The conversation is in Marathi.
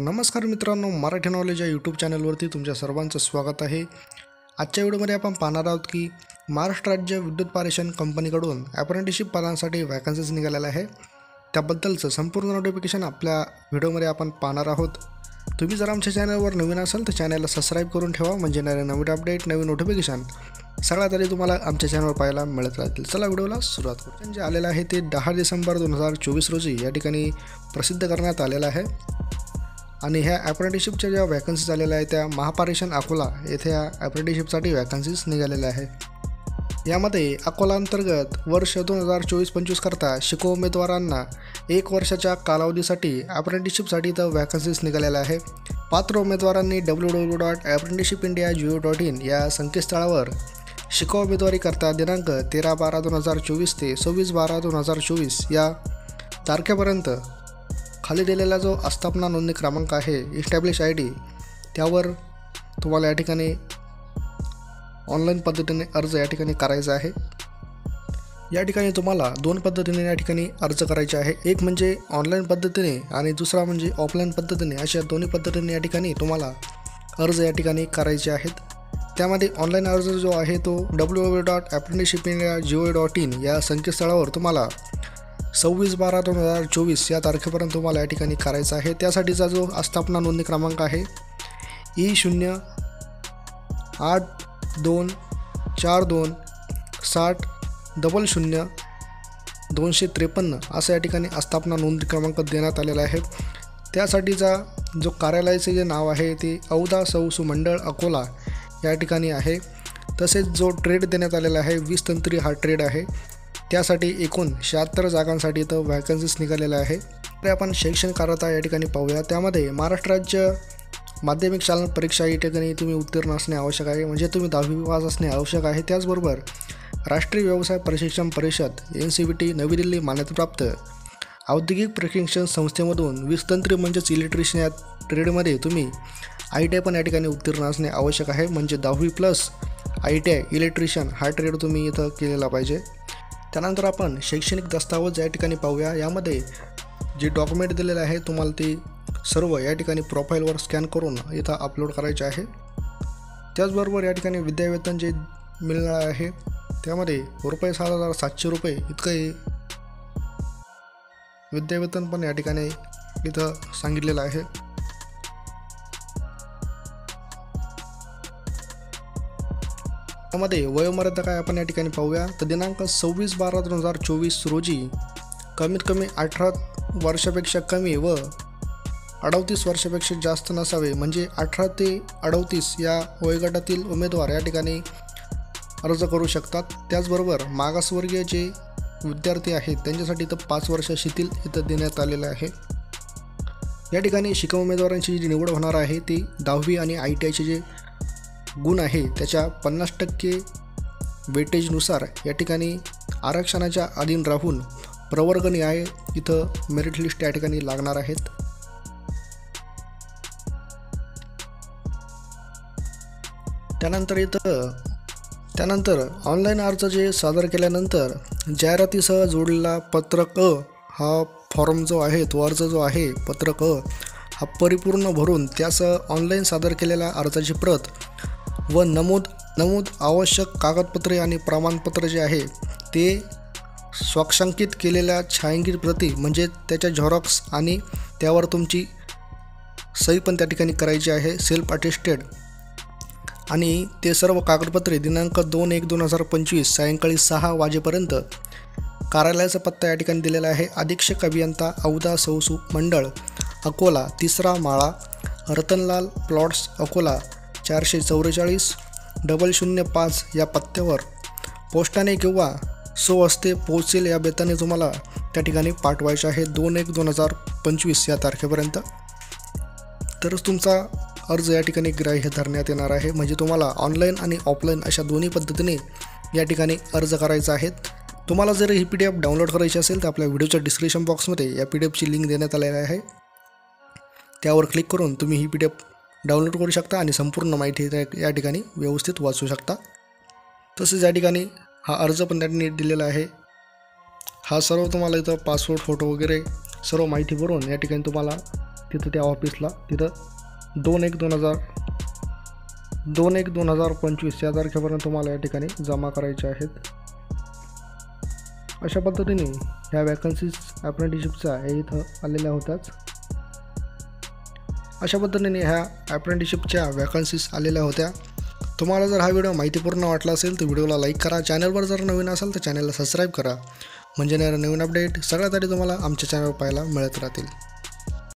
नमस्कार मित्रांनो, मराठी नॉलेज या यूट्यूब चॅनलवरती तुमच्या सर्वांचं स्वागत आहे। आजच्या व्हिडिओमध्ये आपण पाहणार आहोत की महाराष्ट्र राज्य विद्युत पारेषण कंपनीकडून अप्रेंटिसशिप पदांसाठी वॅकन्सीज निघालेल्या आहे। त्याबद्दलचं संपूर्ण नोटिफिकेशन आपल्या व्हिडिओमध्ये आपण पाहणार आहोत। तुम्ही जर आमच्या चॅनलवर नवीन असाल तर चॅनलला सबस्क्राईब करून ठेवा, म्हणजे नवीन अपडेट नवीन नोटिफिकेशन सगळ्यात आधी तुम्हाला आमच्या चॅनलवर पाहायला मिळत राहतील। चला व्हिडिओला सुरुवात करू। जे आलेलं आहे ते 10 डिसेंबर 2024 रोजी या ठिकाणी प्रसिद्ध करण्यात आलेलं आहे। आणि ह्या अप्रेंटिसशिपच्या ज्या वॅकन्सीज आलेल्या आहेत त्या महापारेषण अकोला येथे ह्या अप्रेंटिसशिपसाठी वॅकन्सीज निघालेल्या आहे। यामध्ये अकोला अंतर्गत वर्ष 2024-25 करता शिकू उमेदवारांना 1 वर्षाच्या कालावधीसाठी अप्रेंटिसशिपसाठी तर वॅकन्सीज निघालेल्या आहे। पात्र उमेदवारांनी www.apprenticeshipindia.gov.in या संकेतस्थळावर शिकाऊ उमेदवारी करता दिनांक 13/12/2024 ते 26/12/2024 या तारखेपर्यंत खाली दिलेला जो आस्थापना नोंदणी क्रमांक आहे इस्टॅब्लिश ID त्यावर तुम्हाला या ठिकाणी ऑनलाईन पद्धतीने अर्ज या ठिकाणी करायचा आहे। या ठिकाणी तुम्हाला 2 पद्धतीने या ठिकाणी अर्ज करायचे आहे, एक म्हणजे ऑनलाईन पद्धतीने आणि दुसरा म्हणजे ऑफलाईन पद्धतीने। अशा दोन्ही पद्धतीने या ठिकाणी तुम्हाला अर्ज या ठिकाणी करायचे आहेत। त्यामध्ये ऑनलाईन अर्ज जो आहे तो www.apprenticeshipindia.gov.in या संकेतस्थळावर तुम्हाला 26/12/2024 या तारखेपर्यंत तुम्हाला या ठिकाणी करायचा आहे। त्यासाठीचा जो आस्थापना नोंदणी क्रमांक आहे E082426000253 असा या ठिकाणी आस्थापना नोंदणी क्रमांक देण्यात आलेला आहे। त्यासाठीचा जो कार्यालयाचे जे नाव आहे ते औदा सौसु मंडळ अकोला या ठिकाणी आहे। तसेच जो ट्रेड देण्यात आलेला आहे 20 तंत्री हा ट्रेड आहे। त्यासाठी एकूण 76 जागांसाठी तर वॅकन्सीज निघालेल्या आहे। तर आपण शैक्षणिक अर्हता या ठिकाणी पाहूया। त्यामध्ये महाराष्ट्र राज्य माध्यमिक शालेय परीक्षा या ठिकाणी तुम्ही उत्तीर्ण असणे आवश्यक आहे, म्हणजे तुम्ही 10वी पास असणे आवश्यक आहे। त्याचबरोबर राष्ट्रीय व्यवसाय प्रशिक्षण परिषद NCVT नवी दिल्ली मान्यताप्राप्त औद्योगिक प्रशिक्षण संस्थेमधून 20 तंत्री म्हणजेच इलेक्ट्रिशियन या ट्रेडमध्ये तुम्ही ITI पण या ठिकाणी उत्तीर्ण असणे आवश्यक आहे, म्हणजे 10वी+ ITI इलेक्ट्रिशियन हा ट्रेड तुम्ही इथं केलेला पाहिजे। त्यानंतर आपण शैक्षणिक दस्तावेज या ठिकाणी पाहूया। यामध्ये जे डॉक्युमेंट दिलेले आहे तुम्हाला ते सर्व या ठिकाणी प्रोफाईलवर स्कॅन करून इथं अपलोड करायचे आहे। त्याचबरोबर या ठिकाणी विद्यावेतन जे मिळणार आहे त्यामध्ये ₹7,700 इतकं विद्यावेतन पण या ठिकाणी इथं सांगितलेलं आहे। त्यामध्ये वयोमर्यादा काय आपण या ठिकाणी पाहूया। तर दिनांक 26/12/2024 रोजी कमीत कमी 18 वर्षापेक्षा कमी व 38 वर्षापेक्षा जास्त नसावे, म्हणजे 18 ते 38 या वयोगटातील उमेदवार या ठिकाणी अर्ज करू शकतात। त्याचबरोबर मागासवर्गीय जे विद्यार्थी आहेत त्यांच्यासाठी तर 5 वर्ष शिथिल इथं देण्यात आलेलं आहे। या ठिकाणी शिकाऊ उमेदवारांची जी निवड होणार आहे ती 10वी आणि ITIचे जे गुण आहे त्याच्या 50% वेटेजनुसार या ठिकाणी आरक्षणाच्या अधीन राहून प्रवर्ग न्याय इथं मेरिट लिस्ट या ठिकाणी लागणार आहेत। त्यानंतर ऑनलाईन अर्ज जे सादर केल्यानंतर जाहिरातीसह जोडलेला पत्रक अ हा फॉर्म जो आहे तो अर्ज जो आहे पत्रक अ हा परिपूर्ण भरून त्यासह ऑनलाईन सादर केलेल्या अर्जाची प्रत व नमूद आवश्यक कागदपत्रे आणि प्रमाणपत्र जे आहे ते स्वाक्षांकित केलेल्या छायांकित प्रती म्हणजे त्याच्या झेरॉक्स आणि त्यावर तुमची सही पण त्या ठिकाणी करायची आहे, सेल्फ अटेस्टेड। आणि ते सर्व कागदपत्रे दिनांक 2/1/2025 सायंकाळी 6 वाजेपर्यंत कार्यालयाचा पत्ता या ठिकाणी दिलेला आहे। अधीक्षक अभियंता औदा सौसु मंडळ अकोला 3रा माळा रतनलाल प्लॉट्स अकोला 444-005 या पत्त्यावर पोस्टाने किंवा स्वहस्ते पोहोचेल या बेताने तुम्हाला त्या ठिकाणी पाठवायचे आहे 2/1/2025 या तारखेपर्यंत। तरच तुमचा अर्ज या ठिकाणी ग्राह्य धरण्यात येणार आहे, म्हणजे तुम्हाला ऑनलाईन आणि ऑफलाईन अशा दोन्ही पद्धतीने या ठिकाणी अर्ज करायचा आहे। तुम्हाला जर ही PDF डाउनलोड करायची असेल तर आपल्या व्हिडिओच्या डिस्क्रिप्शन बॉक्समध्ये या PDFची लिंक देण्यात आलेली आहे, त्यावर क्लिक करून तुम्ही ही PDF डाउनलोड करू शकता आणि संपूर्ण माहिती या ठिकाणी व्यवस्थित वाचू शकता। तसेच या ठिकाणी हा अर्ज पण त्यांनी दिलेला आहे। हा सर्व तुम्हाला इथं पासपोर्ट फोटो वगैरे सर्व माहिती भरून या ठिकाणी तुम्हाला तिथं त्या ऑफिसला तिथं 2/1/2025 या तारखेपर्यंत तुम्हाला या ठिकाणी जमा करायचे आहेत. अशा पद्धतीने ह्या वॅकन्सीज अप्रेंटिसशिपच्या इथं आलेल्या होत्याच. अशा पद्धतीने ह्या अप्रेंटिसशिपच्या वॅकन्सीज आलेल्या होत्या. तुम्हाला जर हा व्हिडिओ माहितीपूर्ण वाटला असेल तर व्हिडिओला लाईक करा. चॅनलवर जर नवीन असाल तर चॅनलला सबस्क्राईब करा, म्हणजे नवीन अपडेट सगळ्यात आधी तुम्हाला आमच्या चॅनलवर पाहायला मिळत राहतील.